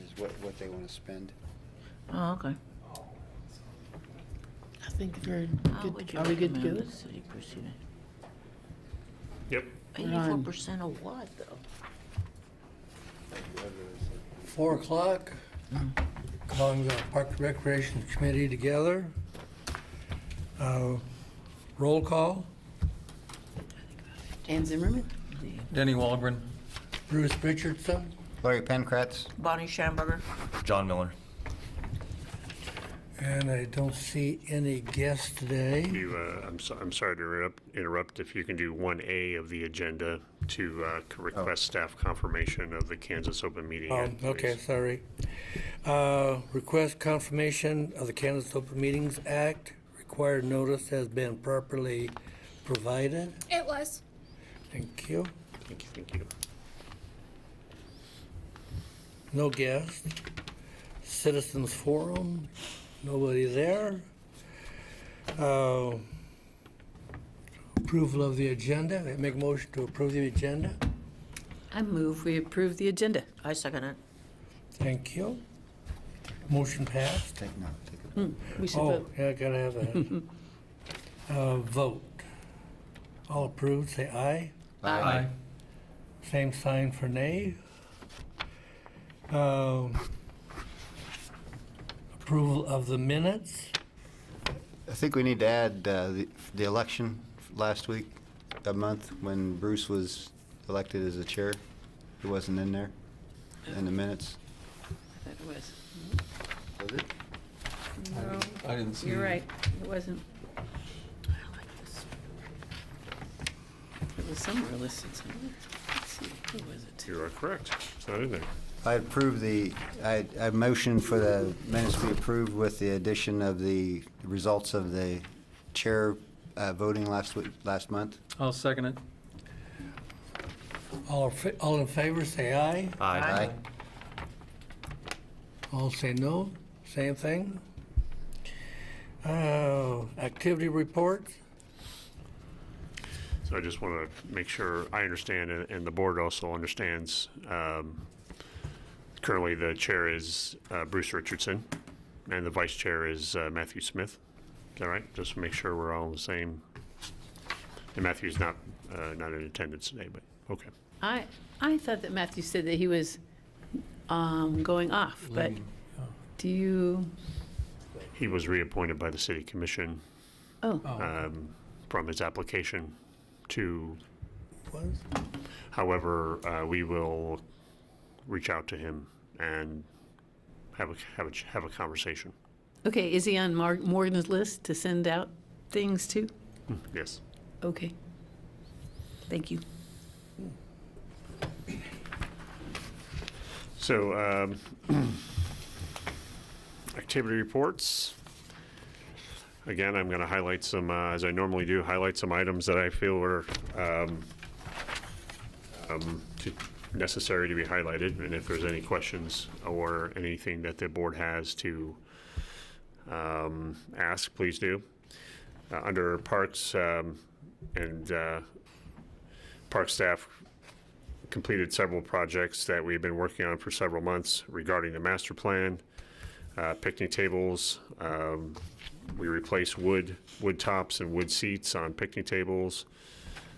is what they want to spend. Oh, okay. I think we're How good. would you Are we good to recommend go? the city proceed? Yep. 84% of what, though? 4 o'clock, calling the Park and Recreation Committee together. Roll call, Ann Zimmerman? Denny Walgren. Bruce Richardson, Larry Pankratz? Bonnie Schamberger? John Miller. and I don't see any guests today. I'm sorry to interrupt. If you can do 1A of the agenda to request staff confirmation of the Kansas Open Meeting Act. Okay, please. sorry. Request confirmation of the Kansas Open Meetings Act. Required notice has been properly provided. It was. Thank you. Thank you. No guests. Citizens Forum, nobody there. Approval of the agenda. Make a motion to approve the agenda. I move we approve the agenda. I second it. Thank you. Motion passed. Take We should Oh, vote. yeah, gotta have that. Vote. All approved, say aye. Aye. Same sign for nay. Approval of the minutes. I think we need to add the election last week, that month, when Bruce was elected as the chair. He wasn't in there in the minutes. That was. Was it? No, I didn't see. you're right. It wasn't. It was somewhere listed somewhere. Let's see. Who was it? You are correct. It's not in there. I approve I motion for the minutes to be approved with the addition of the results of the chair voting last month. I'll second it. All in favor, say aye. Aye. All say no. Same thing. Activity reports. So I just want to make sure I understand, and the board also understands. Currently, the chair is Bruce Richardson, and the vice chair is Matthew Smith. Is that right? Just to make sure we're all the same. And Matthew's not in attendance today, but okay. I thought that Matthew said that he was going off, but do you? He was reappointed by the city commission Oh, from his application to. Was? However, we will reach out to him and have a conversation. okay. Is he on Morgan's list to send out things to? Yes. Okay. Thank you. So, activity reports. Again, I'm going to highlight some, as I normally do, highlight some items that I feel are necessary to be highlighted, and if there's any questions or anything that the board has to ask, please do. Under parks and park staff completed several projects that we've been working on for several months regarding the master plan, picnic tables. We replaced wood tops and wood seats on picnic tables.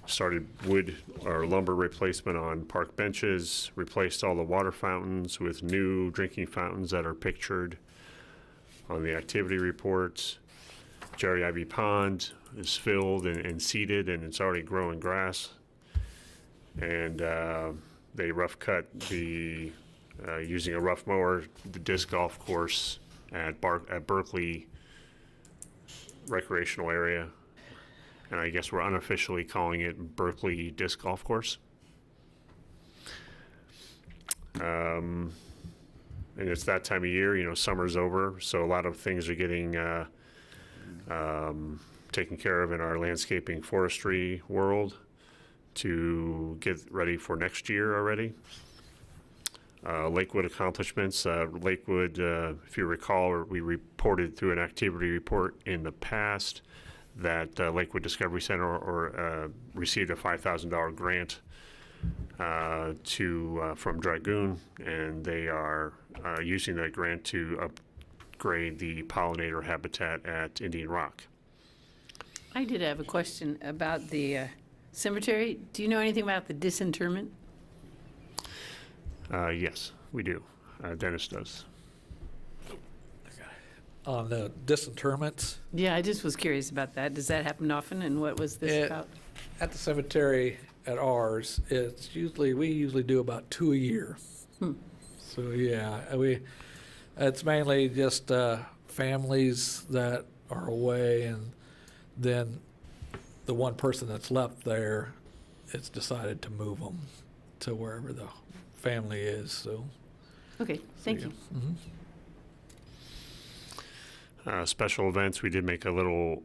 Started wood or lumber replacement on park benches, replaced all the water fountains with new drinking fountains that are pictured on the activity reports. Jerry Ivey Pond is filled and seeded, and it's already growing grass. And they rough cut using a rough mower, the disc golf course at Berkeley recreational area. And I guess we're unofficially calling it Berkeley Disc Golf Course. And it's that time of year, summer's over, so a lot of things are getting taken care of in our landscaping forestry world to get ready for next year already. Lakewood accomplishments. Lakewood, if you recall, we reported through an activity report in the past that Lakewood Discovery Center received a $5,000 grant from Dragoon, and they are using that grant to upgrade the pollinator habitat at Indian Rock. I did have a question about the cemetery. Do you know anything about the disinterment? Yes, we do. Dennis does. On the disinterments, Yeah, I just was curious about that. Does that happen often, and what was this about? at the cemetery at ours, we usually do about 2 a year. So yeah, it's mainly just families that are away, and then the one person that's left there, it's decided to move them to wherever the family is, so. Okay, thank you. Special events, we did make a little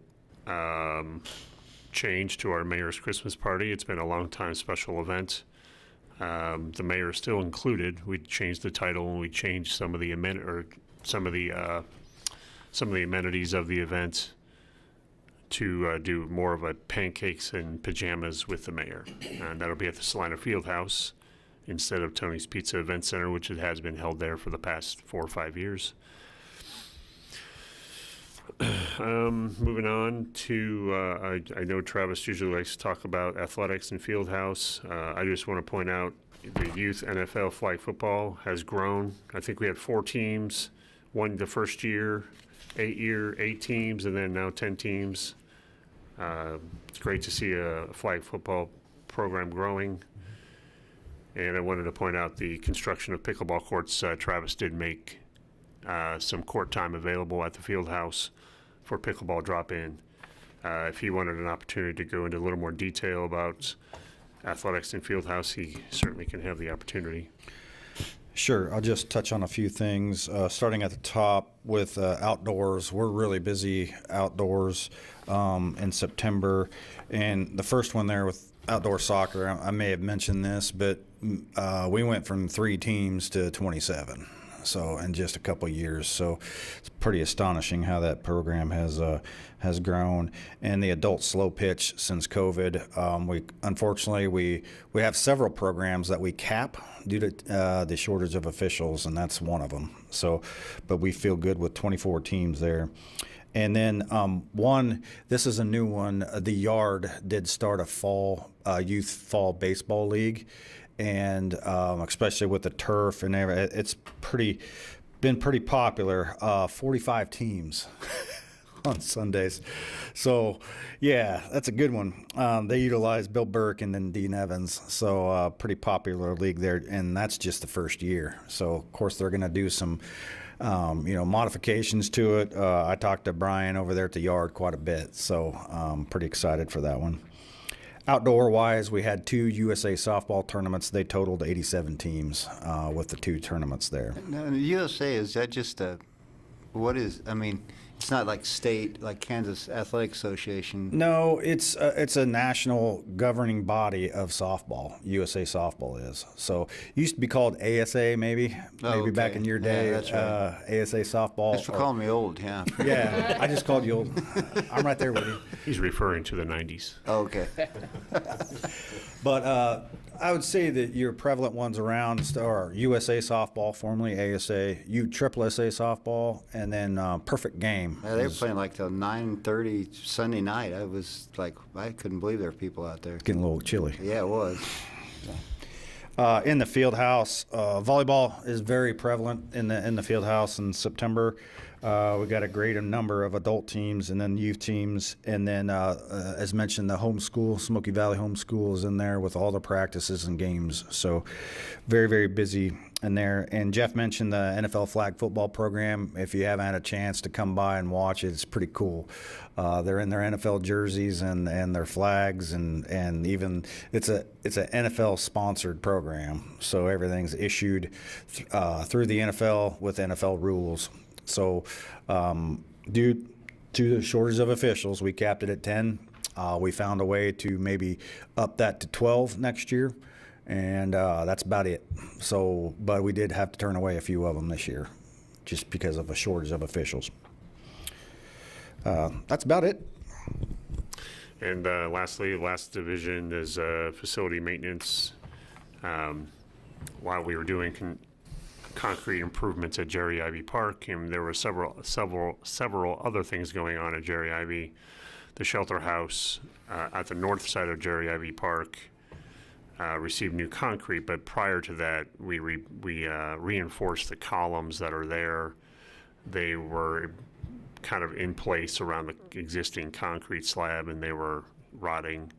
change to our mayor's Christmas party. It's been a long time special event. The mayor is still included. We changed the title and we changed some of the amenities of the event to do more of a pancakes and pajamas with the mayor. And that'll be at the Salina Fieldhouse instead of Tony's Pizza Event Center, which it has been held there for the past 4 or 5 years. Moving on to, I know Travis usually likes to talk about athletics and Fieldhouse. I just want to point out the youth NFL flag football has grown. I think we had 4 teams, one the first year, 8 teams, and then now 10 teams. It's great to see a flag football program growing. And I wanted to point out the construction of pickleball courts. Travis did make some court time available at the field house for pickleball drop-in. If he wanted an opportunity to go into a little more detail about athletics and field house, he certainly can have the opportunity. Sure. I'll just touch on a few things. Starting at the top with outdoors, we're really busy outdoors in September. And the first one there with outdoor soccer, I may have mentioned this, but we went from 3 teams to 27. So in just a couple of years, so it's pretty astonishing how that program has grown. And the adult slow pitch since COVID, we unfortunately have several programs that we cap due to the shortage of officials, and that's one of them. So, but we feel good with 24 teams there. And then this is a new one. The Yard did start a youth fall baseball league. And especially with the turf and everything, it's been pretty popular. 45 teams on Sundays. So, yeah, that's a good one. They utilize Bill Burke and then Dean Evans. So, pretty popular league there. And that's just the first year. So, of course, they're going to do some modifications to it. I talked to Brian over there at the Yard quite a bit. So, pretty excited for that one. Outdoor-wise, we had 2 USA softball tournaments. They totaled 87 teams with the 2 tournaments there. Now, the USA, is that just it's not like state, like Kansas Athletic Association. No, it's a national governing body of softball. USA Softball is. So it used to be called ASA, maybe okay. back in your day. Yeah, that's right. ASA Softball. Thanks for calling me old, yeah. Yeah, I just called you old. I'm right there with you. He's referring to the 90s. Okay. But I would say that your prevalent ones around are USA Softball, formerly ASA, Triple SA Softball, and then Perfect Game. Yeah, they were playing like till 9:30 Sunday night. I was like, I couldn't believe there were people out there. Getting a little chilly. Yeah, it was. In the field house, volleyball is very prevalent in the field house in September. We got a great number of adult teams and then youth teams, and then as mentioned, the homeschool, Smoky Valley homeschool is in there with all the practices and games. So very, very busy in there. And Jeff mentioned the NFL flag football program. If you haven't had a chance to come by and watch it, it's pretty cool. They're in their NFL jerseys and their flags, and even it's an NFL sponsored program. So everything's issued through the NFL with NFL rules. So due to the shortage of officials, we capped it at 10. We found a way to maybe up that to 12 next year, and that's about it. So, but we did have to turn away a few of them this year just because of a shortage of officials. That's about it. And lastly, last division is facility maintenance. While we were doing concrete improvements at Jerry Ivey Park, and there were several other things going on at Jerry Ivey. The shelter house at the north side of Jerry Ivey Park received new concrete, but prior to that, we reinforced the columns that are there. They were kind of in place around the existing concrete slab, and they were rotting.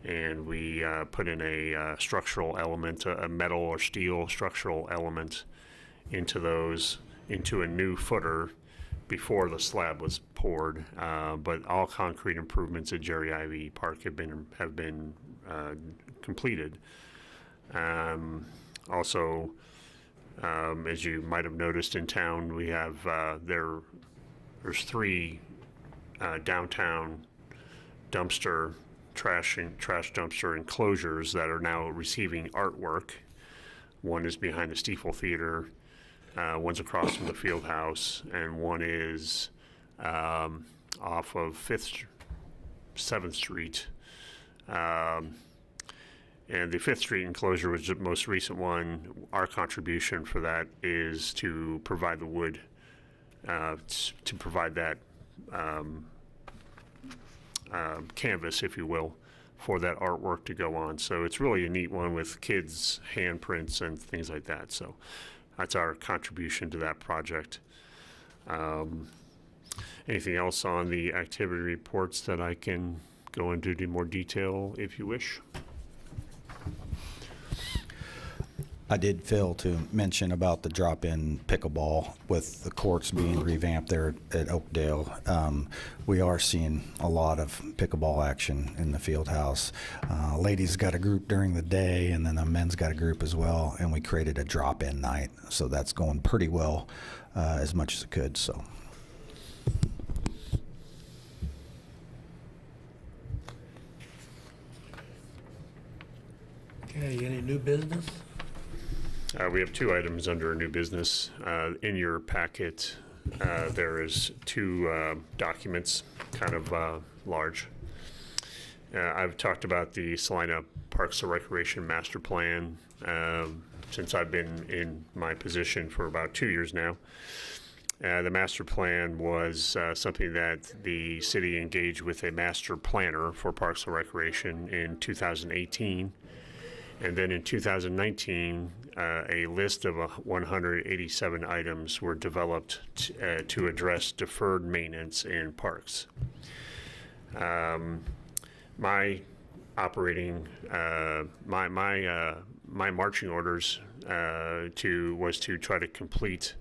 And we put in a structural element, a metal or steel structural element into a new footer before the slab was poured. But all concrete improvements at Jerry Ivey Park have been completed. Also, as you might have noticed in town, we have there's 3 downtown trash dumpster enclosures that are now receiving artwork. One is behind the Stiefel Theater, one's across from the Field House, and one is off of 7th Street. And the 5th Street enclosure was the most recent one. Our contribution for that is to provide the wood, to provide that canvas, if you will, for that artwork to go on. So it's really a neat one with kids' handprints and things like that. So that's our contribution to that project. Anything else on the activity reports that I can go into more detail if you wish? I did fail to mention about the drop-in pickleball with the courts being revamped there at Oakdale. We are seeing a lot of pickleball action in the field house. Ladies got a group during the day, and then the men's got a group as well, and we created a drop-in night. So that's going pretty well, as much as it could. So. Okay, any new business? We have 2 items under new business. In your packet, there is 2 documents, kind of large. I've talked about the Salina Parks and Recreation Master Plan since I've been in my position for about 2 years now. The master plan was something that the city engaged with a master planner for Parks and Recreation in 2018. And then in 2019, a list of 187 items were developed to address deferred maintenance in parks. My operating, my marching orders was to try to complete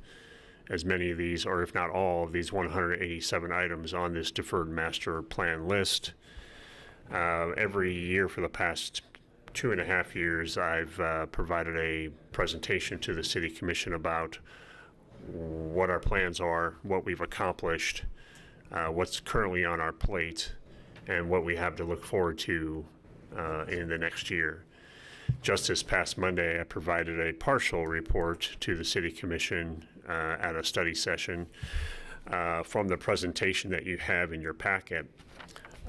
as many of these, or if not all of these 187 items on this deferred master plan list. Every year for the past 2.5 years, I've provided a presentation to the City Commission about what our plans are, what we've accomplished, what's currently on our plate, and what we have to look forward to in the next year. Just this past Monday, I provided a partial report to the City Commission at a study session from the presentation that you have in your packet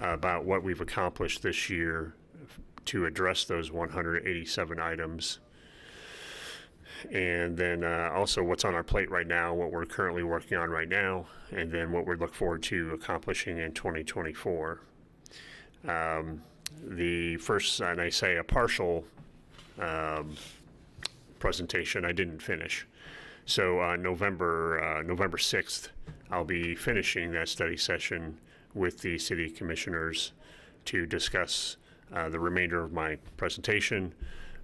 about what we've accomplished this year to address those 187 items. And then also what's on our plate right now, what we're currently working on right now, and then what we look forward to accomplishing in 2024. The first, and I say a partial presentation, I didn't finish. So November 6th, I'll be finishing that study session with the city commissioners to discuss the remainder of my presentation,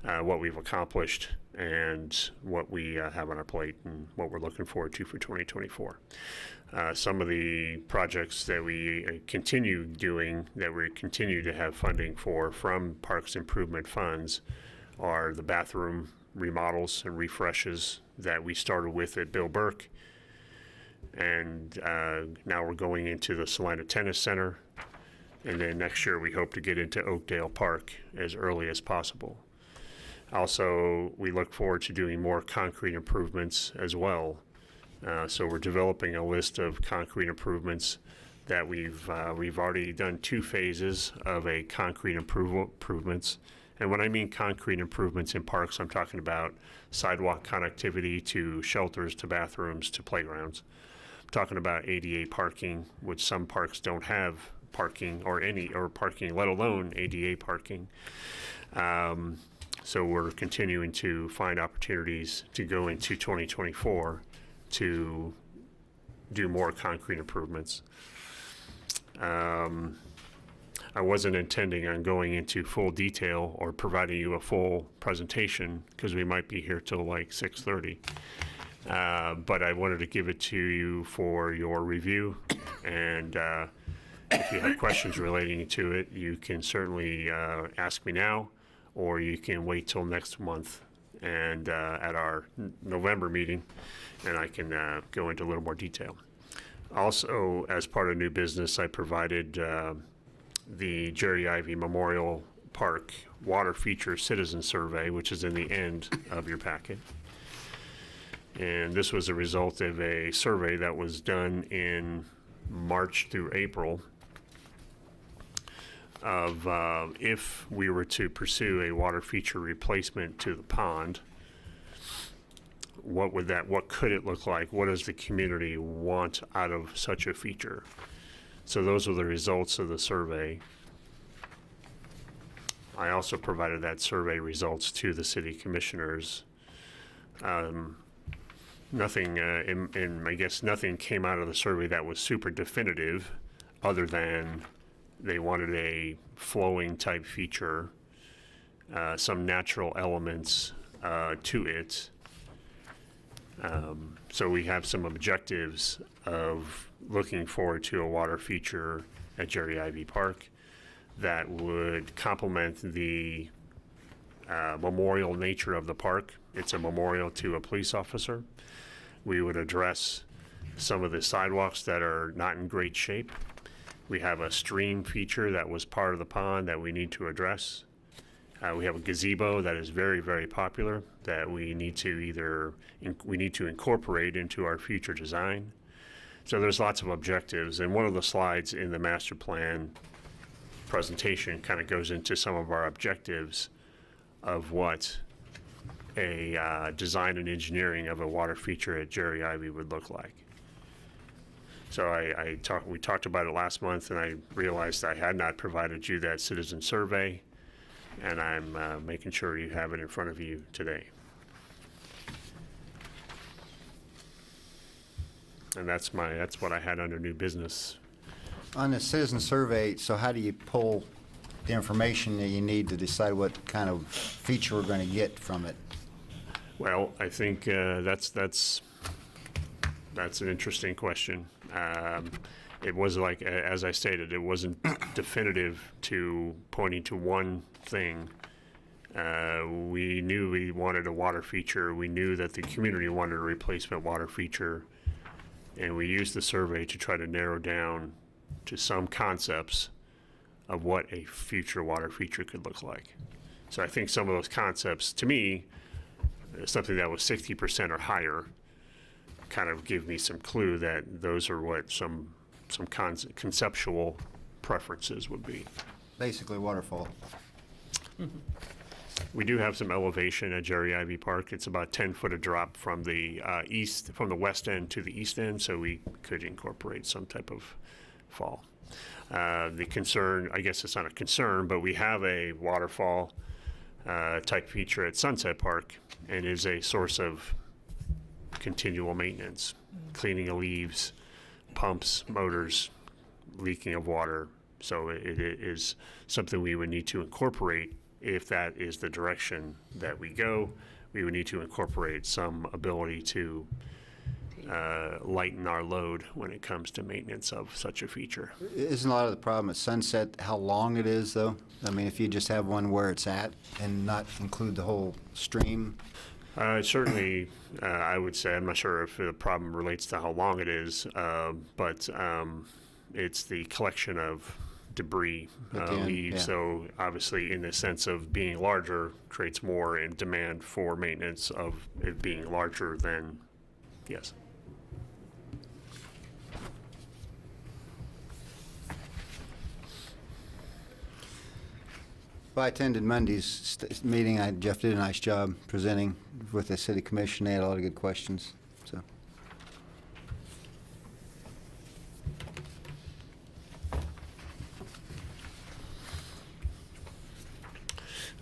what we've accomplished, and what we have on our plate and what we're looking forward to for 2024. Some of the projects that we continue doing, that we continue to have funding for from Parks Improvement Funds, are the bathroom remodels and refreshes that we started with at Bill Burke. And now we're going into the Salina Tennis Center. And then next year we hope to get into Oakdale Park as early as possible. Also, we look forward to doing more concrete improvements as well. So we're developing a list of concrete improvements that we've already done 2 phases of a concrete improvements, And when I mean concrete improvements in parks, I'm talking about sidewalk connectivity to shelters, to bathrooms, to playgrounds. I'm talking about ADA parking, which some parks don't have parking or parking, let alone ADA parking. So we're continuing to find opportunities to go into 2024 to do more concrete improvements. I wasn't intending on going into full detail or providing you a full presentation because we might be here till like 6:30. But I wanted to give it to you for your review, and if you have questions relating to it, you can certainly ask me now, or you can wait till next month and at our November meeting, and I can go into a little more detail. Also, as part of new business, I provided the Jerry Ivey Memorial Park Water Feature Citizen Survey, which is in the end of your packet. And this was a result of a survey that was done in March through April of if we were to pursue a water feature replacement to the pond, what could it look like? What does the community want out of such a feature? So those were the results of the survey. I also provided that survey results to the city commissioners. Nothing, and I guess nothing came out of the survey that was super definitive, other than they wanted a flowing type feature, some natural elements to it. So we have some objectives of looking forward to a water feature at Jerry Ivey Park that would complement the memorial nature of the park. It's a memorial to a police officer. We would address some of the sidewalks that are not in great shape. We have a stream feature that was part of the pond that we need to address. We have a gazebo that is very, very popular that we need to incorporate into our future design. So there's lots of objectives, and one of the slides in the master plan presentation kind of goes into some of our objectives of what a design and engineering of a water feature at Jerry Ivey would look like. So we talked about it last month, and I realized I had not provided you that citizen survey, and I'm making sure you have it in front of you today. And that's what I had under new business. On the citizen survey, so how do you pull the information that you need to decide what kind of feature we're going to get from it? Well, I think that's an interesting question. It was like, as I stated, it wasn't definitive to pointing to one thing. We knew we wanted a water feature. We knew that the community wanted a replacement water feature. And we used the survey to try to narrow down to some concepts of what a future water feature could look like. So I think some of those concepts, to me, something that was 60% or higher, kind of give me some clue that those are what some conceptual preferences would be. Basically waterfall. We do have some elevation at Jerry Ivey Park. It's about 10 foot of drop from the from the west end to the east end, so we could incorporate some type of fall. The concern, I guess it's not a concern, but we have a waterfall type feature at Sunset Park, and is a source of continual maintenance, cleaning of leaves, pumps, motors, leaking of water. So it is something we would need to incorporate. If that is the direction that we go, we would need to incorporate some ability to lighten our load when it comes to maintenance of such a feature. Isn't a lot of the problem at Sunset how long it is, though? I mean, if you just have one where it's at and not include the whole stream? Certainly, I would say, I'm not sure if the problem relates to how long it is, but it's the collection of debris, leaves. Yeah. So obviously, in the sense of being larger, creates more in demand for maintenance of it being larger than, yes. Well, I attended Monday's meeting. Jeff did a nice job presenting with the city commission. They had a lot of good questions, so.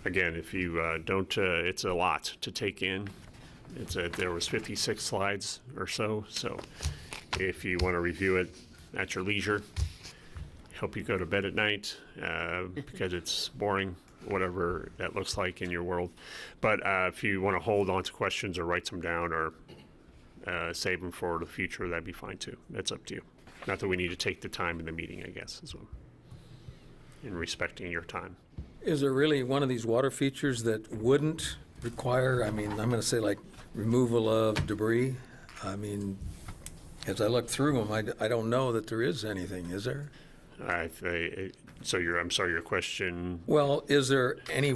Again, if you don't, it's a lot to take in. There was 56 slides or so, so if you want to review it at your leisure, help you go to bed at night because it's boring, whatever that looks like in your world. But if you want to hold on to questions or write them down or save them for the future, that'd be fine too. That's up to you. Not that we need to take the time in the meeting, I guess, as well, in respecting your time. Is there really one of these water features that wouldn't require, I mean, I'm going to say like removal of debris? I mean, as I look through them, I don't know that there is anything, is there? So I'm sorry, your question? Well, is there any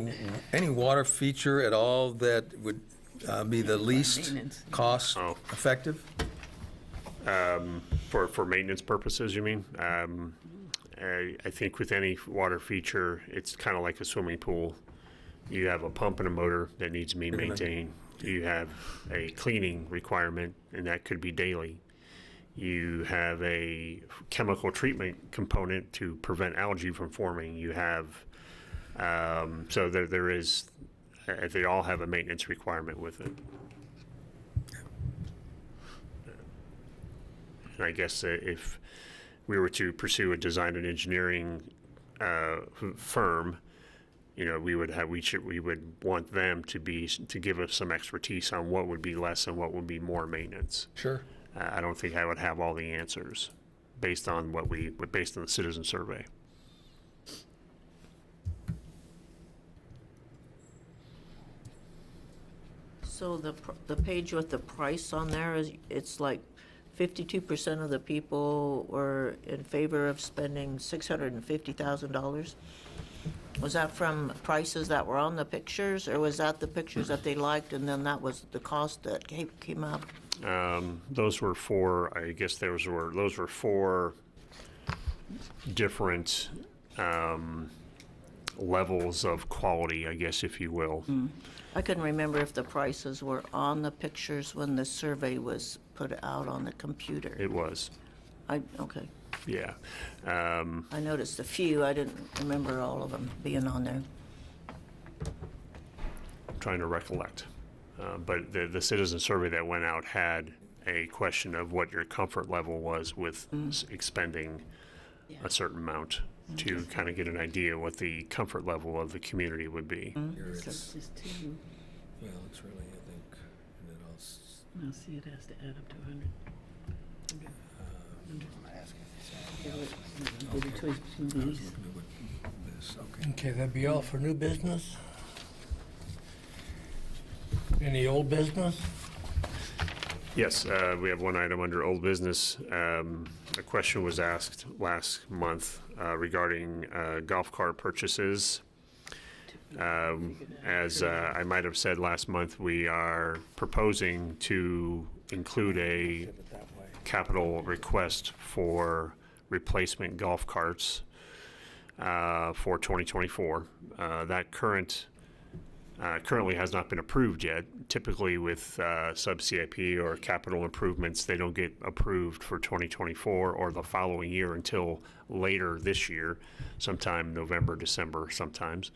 water feature at all that would be the least Maintenance. cost Oh. effective? For maintenance purposes, you mean? I think with any water feature, it's kind of like a swimming pool. You have a pump and a motor that needs to be maintained. You have a cleaning requirement, and that could be daily. You have a chemical treatment component to prevent algae from forming. You have, so there is, they all have a maintenance requirement with it. And I guess if we were to pursue a design and engineering firm, you know, we would want them to give us some expertise on what would be less and what would be more maintenance. Sure. I don't think I would have all the answers based on based on the citizen survey. So the page with the price on there it's like 52% of the people were in favor of spending $650,000. Was that from prices that were on the pictures, or was that the pictures that they liked and then that was the cost that came up? Those were four, I guess those were four different levels of quality, I guess, if you will. I couldn't remember if the prices were on the pictures when the survey was put out on the computer. It was, Okay. yeah. I noticed a few. I didn't remember all of them being on there. I'm trying to recollect. But the citizen survey that went out had a question of what your comfort level was with expending a certain amount to kind of get an idea what the comfort level of the community would be. Here So it's, it's just two. well, it's really, I think, and it all, Now, see, it has to add up to 100. Give a choice between these. this, okay. Okay, that'd be all for new business? Any old business? Yes, we have one item under old business. A question was asked last month regarding golf cart purchases. As I might have said last month, we are proposing to include a capital request for replacement golf carts for 2024. That currently has not been approved yet. Typically with sub-CIP or capital improvements, they don't get approved for 2024 or the following year until later this year, sometime November, December sometimes.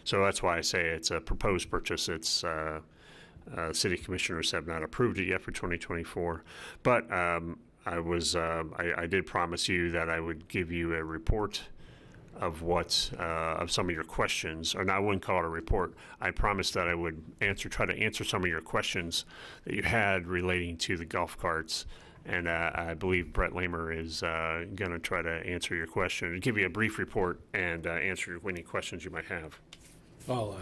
So that's why I say it's a proposed purchase. It's city commissioners have not approved it yet for 2024. But I did promise you that I would give you a report of of some of your questions, or I wouldn't call it a report. I promised that I would try to answer some of your questions that you had relating to the golf carts. And I believe Brett Lamer is going to try to answer your question and give you a brief report and answer any questions you might have. I'll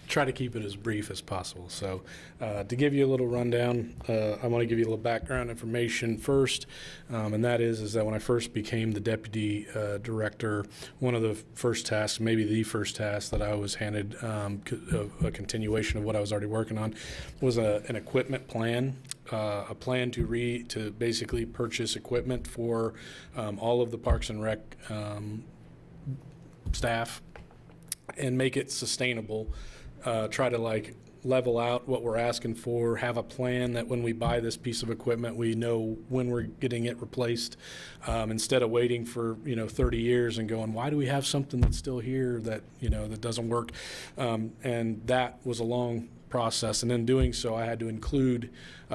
try to keep it as brief as possible. So to give you a little rundown, I want to give you a little background information first, and that is that when I first became the deputy director, one of the first tasks, maybe the first task that I was handed, a continuation of what I was already working on, was an equipment plan. A plan to basically purchase equipment for all of the Parks and Rec staff. and make it sustainable. Try to like level out what we're asking for, have a plan that when we buy this piece of equipment, we know when we're getting it replaced, instead of waiting for 30 years and going, why do we have something that's still here that that doesn't work? And that was a long process, and in doing so, I had to include,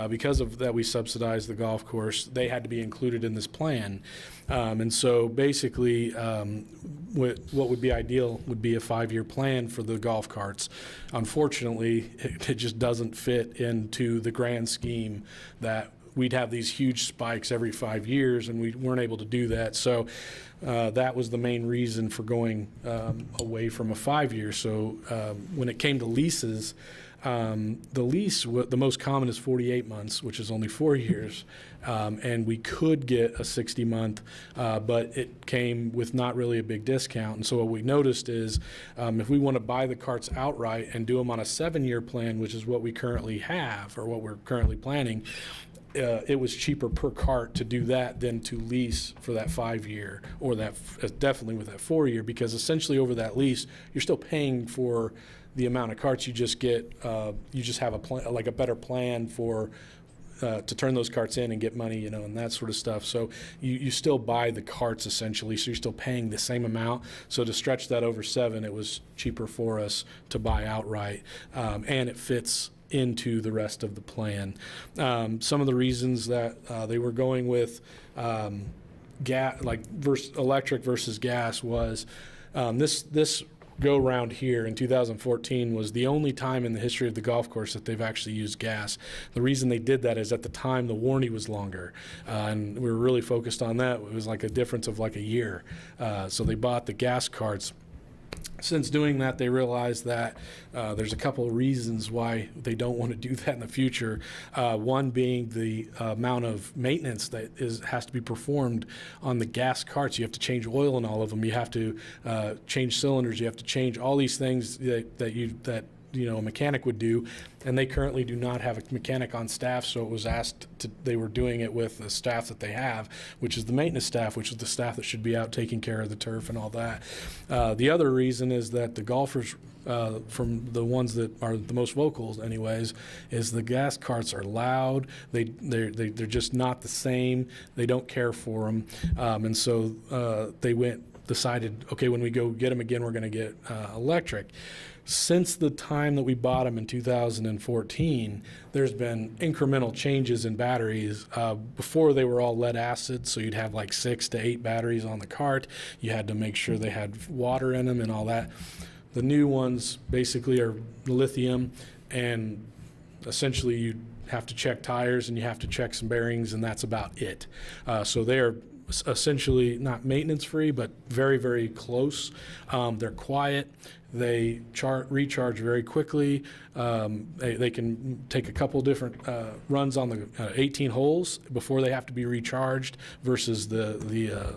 because of that we subsidize the golf course, they had to be included in this plan. And so basically, what would be ideal would be a 5-year plan for the golf carts. Unfortunately, it just doesn't fit into the grand scheme that we'd have these huge spikes every 5 years, and we weren't able to do that. So that was the main reason for going away from a 5-year. So when it came to leases, the lease, the most common is 48 months, which is only 4 years, and we could get a 60-month, but it came with not really a big discount. And so what we noticed is if we want to buy the carts outright and do them on a 7-year plan, which is what we currently have or what we're currently planning, it was cheaper per cart to do that than to lease for that 5-year, or that definitely with that 4-year, because essentially over that lease, you're still paying for the amount of carts. You just get, you just have a plan, like a better plan for to turn those carts in and get money, and that sort of stuff. So you still buy the carts essentially, so you're still paying the same amount. So to stretch that over 7, it was cheaper for us to buy outright, and it fits into the rest of the plan. Some of the reasons that they were going with gas, like electric versus gas, was this go round here in 2014 was the only time in the history of the golf course that they've actually used gas. The reason they did that is at the time the warranty was longer, and we were really focused on that. It was like a difference of like a year. So they bought the gas carts. Since doing that, they realized that there's a couple of reasons why they don't want to do that in the future. One being the amount of maintenance that has to be performed on the gas carts. You have to change oil in all of them. You have to change cylinders. You have to change all these things that a mechanic would do, and they currently do not have a mechanic on staff. So it was they were doing it with the staff that they have, which is the maintenance staff, which is the staff that should be out taking care of the turf and all that. The other reason is that the golfers, from the ones that are the most vocal anyways, is the gas carts are loud. They're just not the same. They don't care for them. And so they decided, okay, when we go get them again, we're going to get electric. Since the time that we bought them in 2014, there's been incremental changes in batteries. Before, they were all lead acid, so you'd have like 6 to 8 batteries on the cart. You had to make sure they had water in them and all that. The new ones basically are lithium, and essentially you have to check tires and you have to check some bearings, and that's about it. So they are essentially not maintenance free, but very, very close. They're quiet. They recharge very quickly. They can take a couple different runs on the 18 holes before they have to be recharged versus the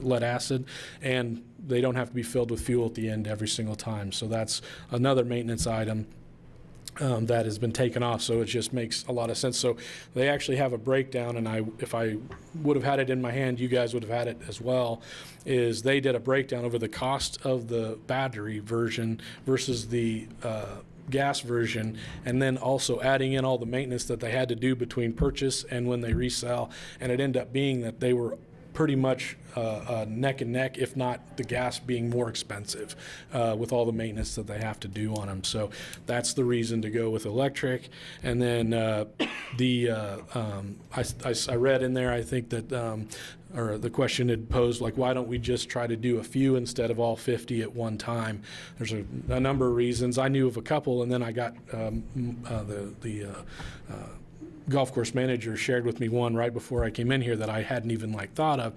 lead acid, and they don't have to be filled with fuel at the end every single time. So that's another maintenance item that has been taken off, so it just makes a lot of sense. So they actually have a breakdown, and if I would have had it in my hand, you guys would have had it as well, is they did a breakdown over the cost of the battery version versus the gas version, and then also adding in all the maintenance that they had to do between purchase and when they resell, and it ended up being that they were pretty much neck and neck, if not the gas being more expensive with all the maintenance that they have to do on them. So that's the reason to go with electric. And then I read in there, I think that, or the question had posed, like, why don't we just try to do a few instead of all 50 at one time? There's a number of reasons. I knew of a couple, and then I got the golf course manager shared with me one right before I came in here that I hadn't even thought of.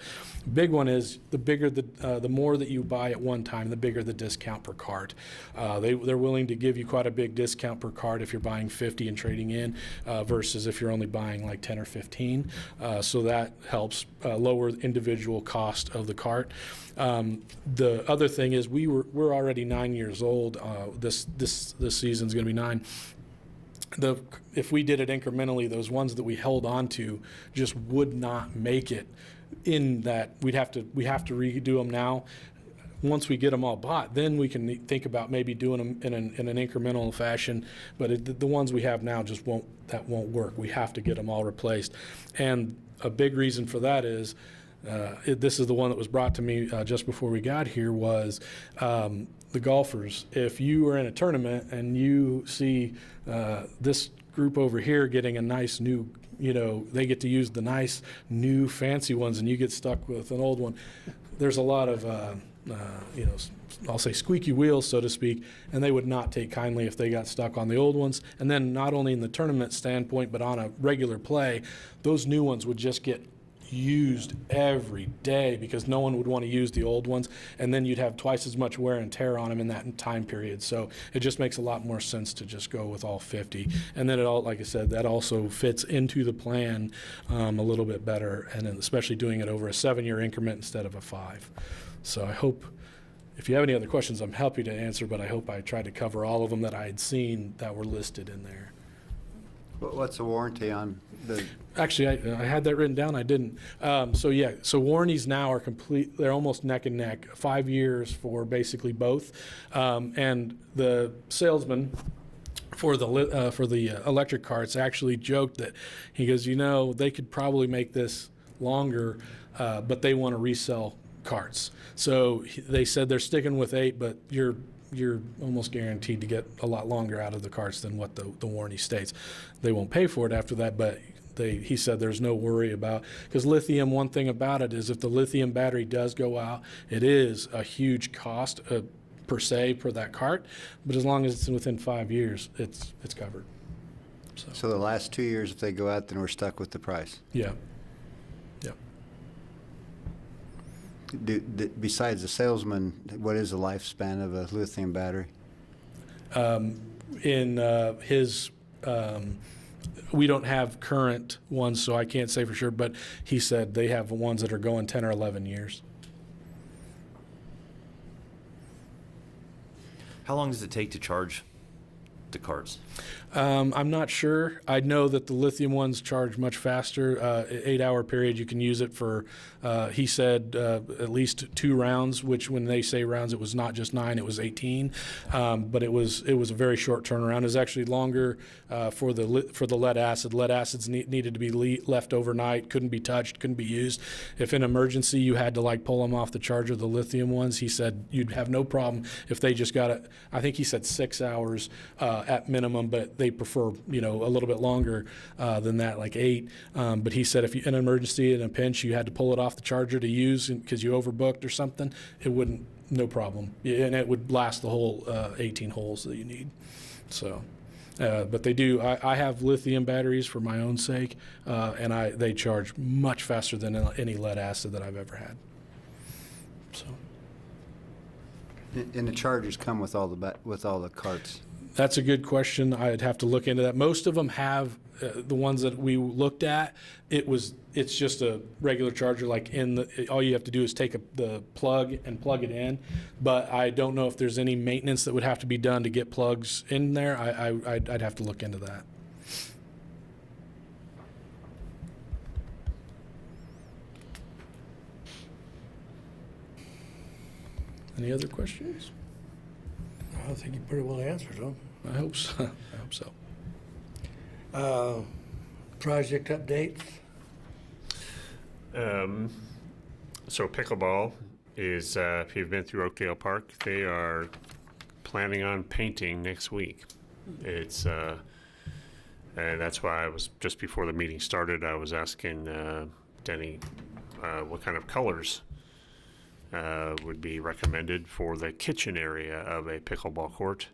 Big one is the bigger the more that you buy at one time, the bigger the discount per cart. They're willing to give you quite a big discount per cart if you're buying 50 and trading in versus if you're only buying like 10 or 15. So that helps lower the individual cost of the cart. The other thing is we're already 9 years old. This season's going to be 9. If we did it incrementally, those ones that we held on to just would not make it in that we have to redo them now. once we get them all bought, then we can think about maybe doing them in an incremental fashion. But the ones we have now just won't work. We have to get them all replaced. And a big reason for that is, this is the one that was brought to me just before we got here, was the golfers. If you are in a tournament and you see this group over here getting a nice new, they get to use the nice new fancy ones, and you get stuck with an old one, there's a lot of, I'll say squeaky wheels, so to speak, and they would not take kindly if they got stuck on the old ones. And then not only in the tournament standpoint, but on a regular play, those new ones would just get used every day because no one would want to use the old ones, and then you'd have twice as much wear and tear on them in that time period. So it just makes a lot more sense to just go with all 50. And then like I said, that also fits into the plan a little bit better, and then especially doing it over a 7-year increment instead of a 5. So I hope, if you have any other questions, I'm happy to answer, but I hope I tried to cover all of them that I had seen that were listed in there. What's the warranty on the? Actually, I had that written down. I didn't. So warranties now are complete. They're almost neck and neck. 5 years for basically both. And the salesman for the electric carts actually joked that he goes, they could probably make this longer, but they want to resell carts. So they said they're sticking with 8, but you're almost guaranteed to get a lot longer out of the carts than what the warranty states. They won't pay for it after that, but he said there's no worry about, because lithium, one thing about it is if the lithium battery does go out, it is a huge cost per se per that cart, but as long as it's within 5 years, it's covered. So the last 2 years, if they go out, then we're stuck with the price. Yeah. Besides the salesman, what is the lifespan of a lithium battery? We don't have current ones, so I can't say for sure, but he said they have ones that are going 10 or 11 years. How long does it take to charge the carts? I'm not sure. I know that the lithium ones charge much faster. 8-hour period, you can use it for, he said, at least 2 rounds, which when they say rounds, it was not just 9, it was 18. But it was a very short turnaround. It was actually longer for the lead acid. Lead acids needed to be left overnight, couldn't be touched, couldn't be used. If in emergency you had to pull them off the charger, the lithium ones, he said you'd have no problem if they just got it. I think he said 6 hours at minimum, but they prefer, a little bit longer than that, like 8. But he said if you, in an emergency, in a pinch, you had to pull it off the charger to use because you overbooked or something, it wouldn't, no problem. And it would last the whole 18 holes that you need. So, but they do, I have lithium batteries for my own sake, and they charge much faster than any lead acid that I've ever had. So. And the chargers come with all the carts. That's a good question. I'd have to look into that. Most of them have the ones that we looked at. It's just a regular charger. All you have to do is take the plug and plug it in. But I don't know if there's any maintenance that would have to be done to get plugs in there. I'd have to look into that. Any other questions? I think you pretty well answered them. I hope so. I hope so. Project updates? So Pickleball is, if you've been through Oakdale Park, they are planning on painting next week. It's, and that's why I was, just before the meeting started, I was asking Denny what kind of colors would be recommended for the kitchen area of a pickleball court.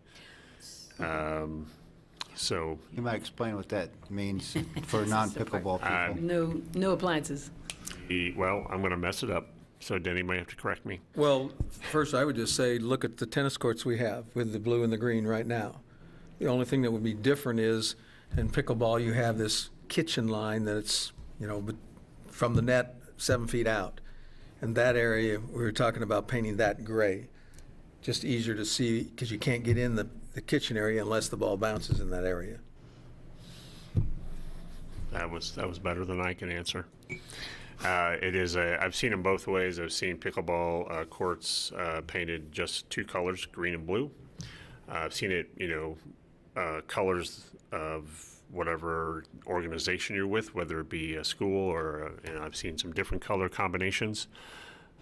So You might explain what that means for non-pickleball people. No appliances. well, I'm going to mess it up, so Denny may have to correct me. Well, first I would just say, look at the tennis courts we have with the blue and the green right now. The only thing that would be different is in pickleball you have this kitchen line that's, from the net 7 feet out. And that area, we were talking about painting that gray. Just easier to see because you can't get in the kitchen area unless the ball bounces in that area. That was better than I can answer. It is I've seen them both ways. I've seen pickleball courts painted just two colors, green and blue. I've seen it, colors of whatever organization you're with, whether it be a school or, I've seen some different color combinations.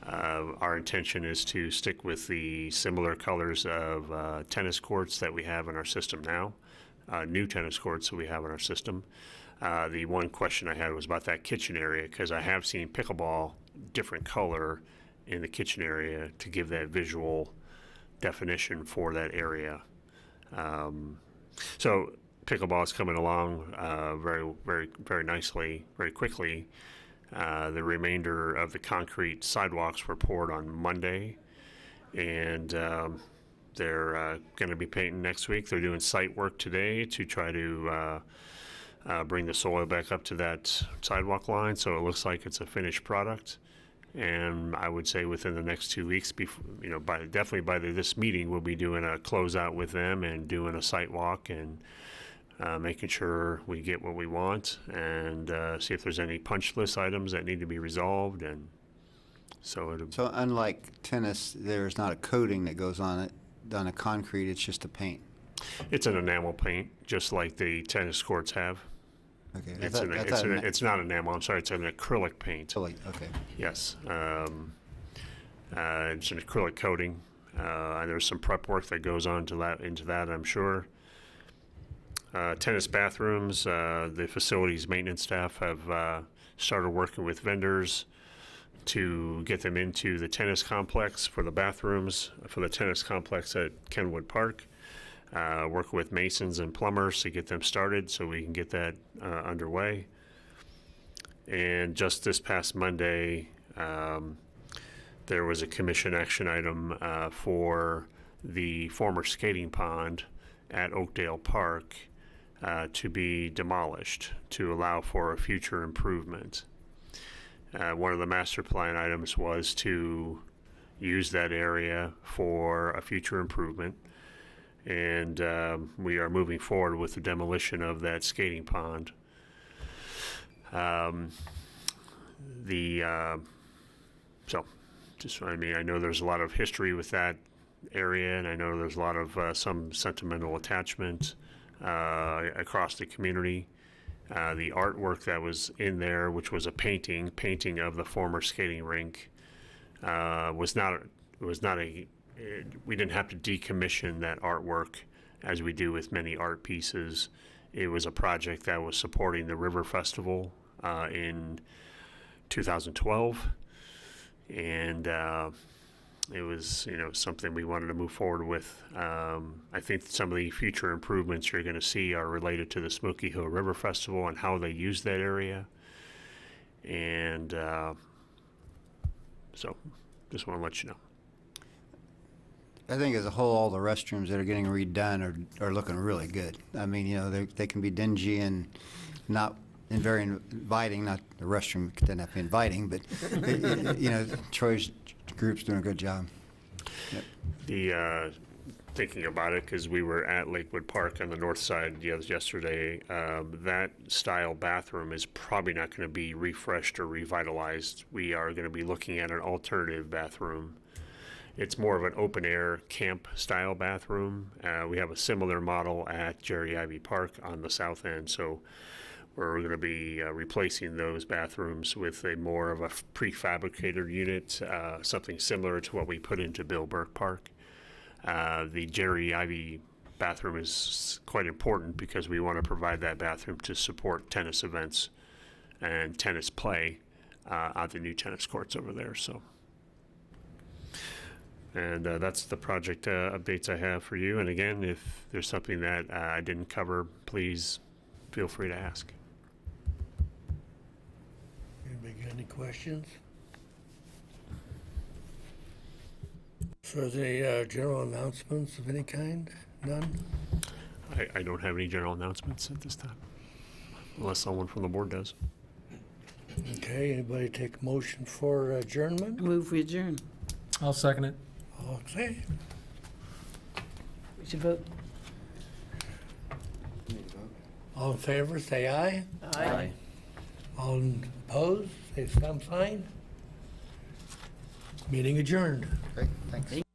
Our intention is to stick with the similar colors of tennis courts that we have in our system now, new tennis courts that we have in our system. The one question I had was about that kitchen area, because I have seen pickleball different color in the kitchen area to give that visual definition for that area. So pickleball is coming along very, very, very nicely, very quickly. The remainder of the concrete sidewalks were poured on Monday, and they're going to be painting next week. They're doing site work today to try to bring the soil back up to that sidewalk line, so it looks like it's a finished product. And I would say within the next 2 weeks, before, definitely by this meeting, we'll be doing a closeout with them and doing a site walk and making sure we get what we want, and see if there's any punch list items that need to be resolved. And so unlike tennis, there's not a coating that goes on it, on a concrete, it's just a paint. It's an enamel paint, just like the tennis courts have. Okay. It's not enamel, I'm sorry, it's an acrylic paint. Okay. Yes. It's an acrylic coating. There's some prep work that goes on into that, I'm sure. Tennis bathrooms, the facilities maintenance staff have started working with vendors to get them into the tennis complex for the bathrooms for the tennis complex at Kenwood Park. Work with masons and plumbers to get them started so we can get that underway. And just this past Monday, there was a commission action item for the former skating pond at Oakdale Park to be demolished to allow for a future improvement. One of the master plan items was to use that area for a future improvement. And we are moving forward with the demolition of that skating pond. I know there's a lot of history with that area, and I know there's a lot of some sentimental attachment across the community. The artwork that was in there, which was a painting of the former skating rink, was not a. We didn't have to decommission that artwork as we do with many art pieces. It was a project that was supporting the River Festival in 2012, and it was something we wanted to move forward with. I think some of the future improvements you're going to see are related to the Smoky Hill River Festival and how they use that area, and so just want to let you know. I think as a whole, all the restrooms that are getting redone are looking really good. I mean, they can be dingy and not very inviting. Not the restroom doesn't have to be inviting, but Troy's group's doing a good job. Yep. The thinking about it, because we were at Lakewood Park on the north side yesterday, that style bathroom is probably not going to be refreshed or revitalized. We are going to be looking at an alternative bathroom. It's more of an open air camp style bathroom. We have a similar model at Ivey Park on the south end, so we're going to be replacing those bathrooms with a more of a prefabricated unit, something similar to what we put into Bill Burke Park. The Ivey bathroom is quite important because we want to provide that bathroom to support tennis events and tennis play at the new tennis courts over there. So. And that's the project updates I have for you. And again, if there's something that I didn't cover, please feel free to ask. Anybody got any questions? So is there any general announcements of any kind? None? I don't have any general announcements at this time, unless someone from the board does. Okay, anybody take a motion for adjournment? Move we adjourn. I'll second it. Okay. We should vote. All in favor, say aye. Aye. All opposed, say some sign. Meeting adjourned. Great, thanks.